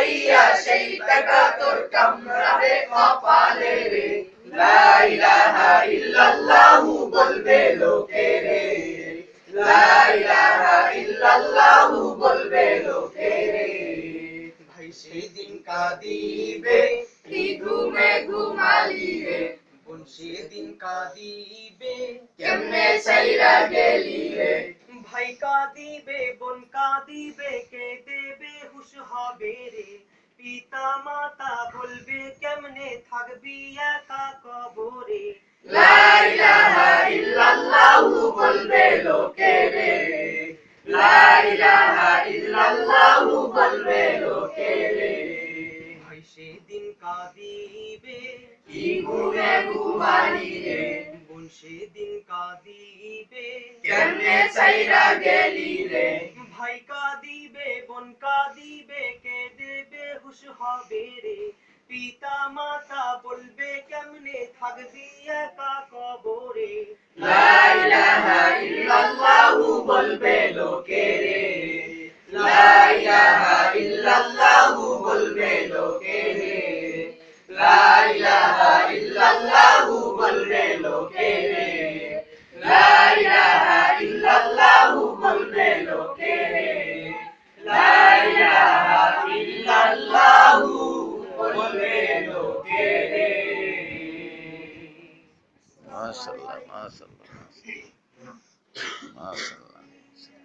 কামাইয়া সেই টাকা তোর কামড়াবে কপালে রে। লা ইলাহা ইল্লাল্লাহু বলবে লোকে রে, লা ইলাহা ইল্লাল্লাহু বলবে লোকে রে। ভাই সেদিন কাঁদিবে কি ঘুমে ঘুমালি রে, বোন সেদিন কাঁদিবে কেমনে ছাইরা গেলি রে। ভাই কাঁদিবে বোন কাঁদিবে কেঁদে বেহুশ হবে রে। পিতা মাতা বলবে কেমনে থাকবি একা কবরে। লা ইলাহা ইল্লাল্লাহু বলবে লোকে রে, লা ইলাহা ইল্লাল্লাহু বলবে লোকে রে। ভাই সেদিন কাঁদিবে কি ঘুমে ঘুমালি রে, বোন সেদিন কাঁদিবে কেমনে ছাইরা গেলি রে। ভাই কাঁদিবে বোন কাঁদিবে কেঁদে বেহুশ হবে রে। পিতা মাতা বলবে কেমনে থাকবি একা কবরে। লা ইলাহা ইল্লাল্লাহু বলবে লোকে রে।